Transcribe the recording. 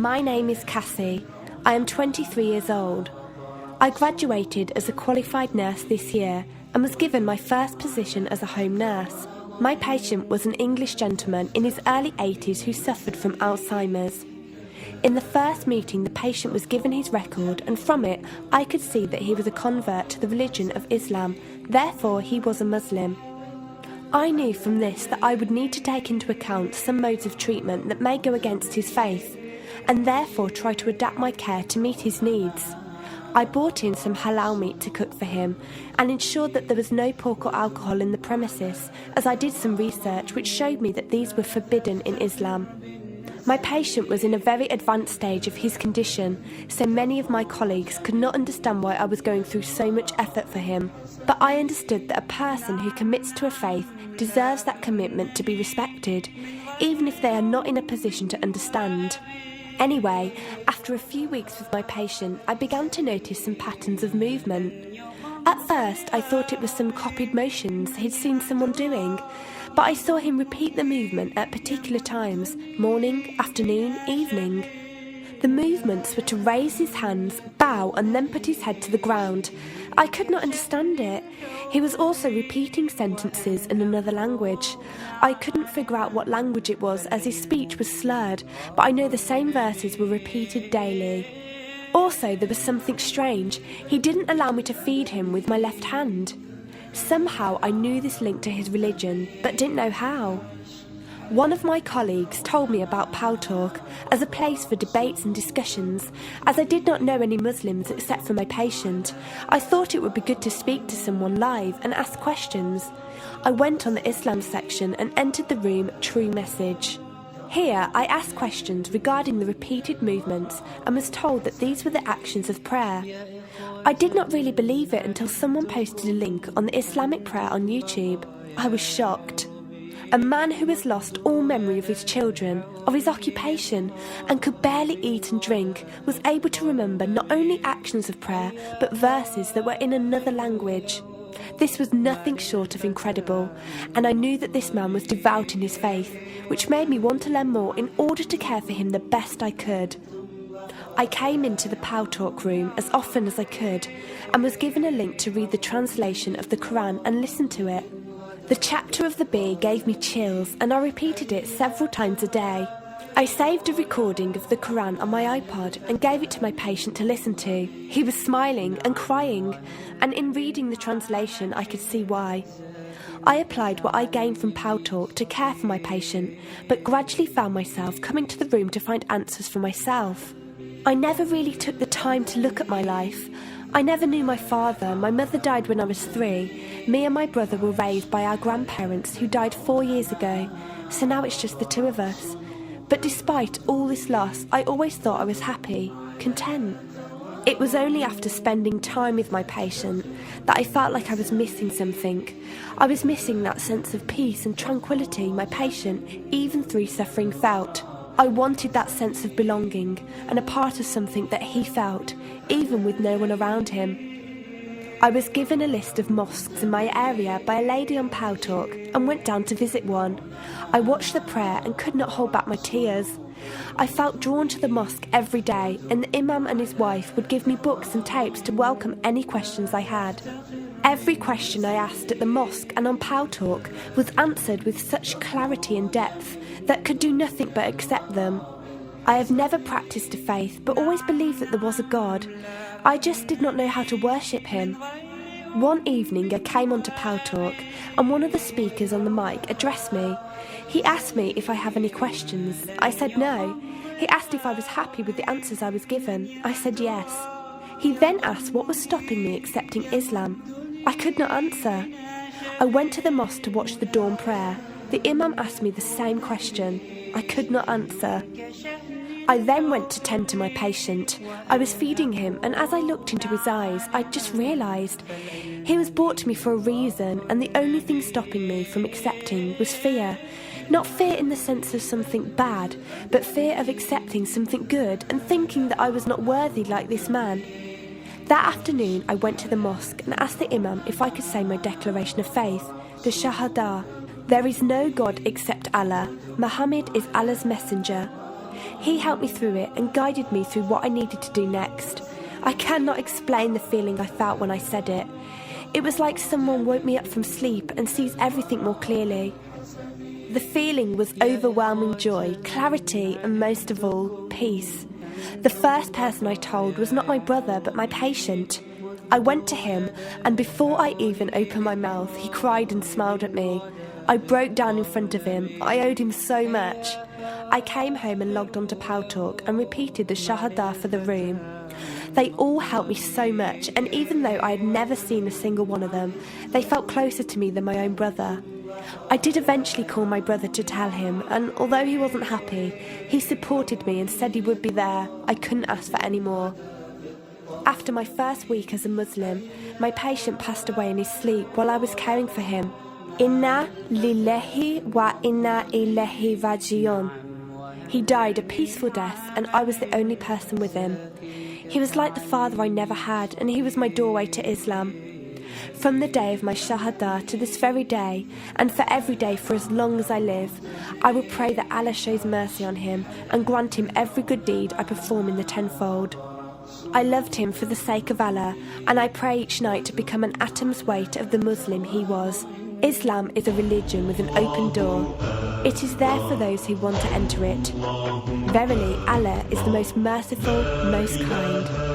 My name is Cassie. I am 23 years old. I graduated as a qualified nurse this year and was given my first position as a home nurse. My patient was an English gentleman in his early 80s who suffered from Alzheimer's. In the first meeting, the patient was given his record, and from it I could see that he was a convert to the religion of Islam, therefore he was a Muslim. I knew from this that I would need to take into account some modes of treatment that may go against his faith, and therefore try to adapt my care to meet his needs. I bought in some halal meat to cook for him and ensured that there was no pork or alcohol in the premises, as I did some research which showed me that these were forbidden in Islam. My patient was in a very advanced stage of his condition, so many of my colleagues could not understand why I was going through so much effort for him. But I understood that a person who commits to a faith deserves that commitment to be respected, even if they are not in a position to understand. Anyway, after a few weeks with my patient, I began to notice some patterns of movement. At first, I thought it was some copied motions he'd seen someone doing, but I saw him repeat the movement at particular times, morning, afternoon, evening. The movements were to raise his hands, bow, and then put his head to the ground. I could not understand it. He was also repeating sentences in another language. I couldn't figure out what language it was as his speech was slurred, but I know the same verses were repeated daily. Also, there was something strange. He didn't allow me to feed him with my left hand. Somehow I knew this linked to his religion, but didn't know how. One of my colleagues told me about Paltalk as a place for debates and discussions. As I did not know any Muslims except for my patient, I thought it would be good to speak to someone live and ask questions. I went on the Islam section and entered the room True Message. Here I asked questions regarding the repeated movements and was told that these were the actions of prayer. I did not really believe it until someone posted a link on the Islamic prayer on YouTube. I was shocked. A man who has lost all memory of his children, of his occupation, and could barely eat and drink, was able to remember not only actions of prayer, but verses that were in another language. This was nothing short of incredible, and I knew that this man was devout in his faith, which made me want to learn more in order to care for him the best I could. I came into the Paltalk room as often as I could, and was given a link to read the translation of the Quran and listen to it. The chapter of the bee gave me chills, and I repeated it several times a day. I saved a recording of the Quran on my iPod and gave it to my patient to listen to. He was smiling and crying, and in reading the translation I could see why. I applied what I gained from Paltalk to care for my patient, but gradually found myself coming to the room to find answers for myself. I never really took the time to look at my life. I never knew my father. My mother died when I was 3. Me and my brother were raised by our grandparents who died 4 years ago, so now it's just the two of us. But despite all this loss, I always thought I was happy, content. It was only after spending time with my patient that I felt like I was missing something. I was missing that sense of peace and tranquility my patient, even through suffering, felt. I wanted that sense of belonging and a part of something that he felt, even with no one around him. I was given a list of mosques in my area by a lady on Paltalk and went down to visit one. I watched the prayer and could not hold back my tears. I felt drawn to the mosque every day, and the imam and his wife would give me books and tapes to welcome any questions I had. Every question I asked at the mosque and on Paltalk was answered with such clarity and depth that could do nothing but accept them. I have never practiced a faith, but always believed that there was a God. I just did not know how to worship him. One evening I came onto Paltalk, and one of the speakers on the mic addressed me. He asked me if I have any questions. I said no. He asked if I was happy with the answers I was given. I said yes. He then asked what was stopping me accepting Islam. I could not answer. I went to the mosque to watch the dawn prayer. The imam asked me the same question. I could not answer. I then went to tend to my patient. I was feeding him, and as I looked into his eyes, I just realised he was brought to me for a reason, and the only thing stopping me from accepting was fear. Not fear in the sense of something bad, but fear of accepting something good and thinking that I was not worthy like this man. That afternoon I went to the mosque and asked the imam if I could say my declaration of faith, the Shahada. There is no God except Allah. Muhammad is Allah's messenger. He helped me through it and guided me through what I needed to do next. I cannot explain the feeling I felt when I said it. It was like someone woke me up from sleep and sees everything more clearly. The feeling was overwhelming joy, clarity, and most of all, peace. The first person I told was not my brother, but my patient. I went to him, and before I even opened my mouth, he cried and smiled at me. I broke down in front of him. I owed him so much. I came home and logged onto Paltalk and repeated the Shahada for the room. They all helped me so much, and even though I had never seen a single one of them, they felt closer to me than my own brother. I did eventually call my brother to tell him, and although he wasn't happy, he supported me and said he would be there. I couldn't ask for any more. After my first week as a Muslim, my patient passed away in his sleep while I was caring for him. Inna lillahi wa inna ilaihi raji'un. He died a peaceful death, and I was the only person with him. He was like the father I never had, and he was my doorway to Islam. From the day of my Shahada to this very day, and for every day for as long as I live, I will pray that Allah shows mercy on him and grant him every good deed I perform in the tenfold. I loved him for the sake of Allah, and I pray each night to become an atom's weight of the Muslim he was. Islam is a religion with an open door. It is there for those who want to enter it. Verily, Allah is the most merciful, most kind.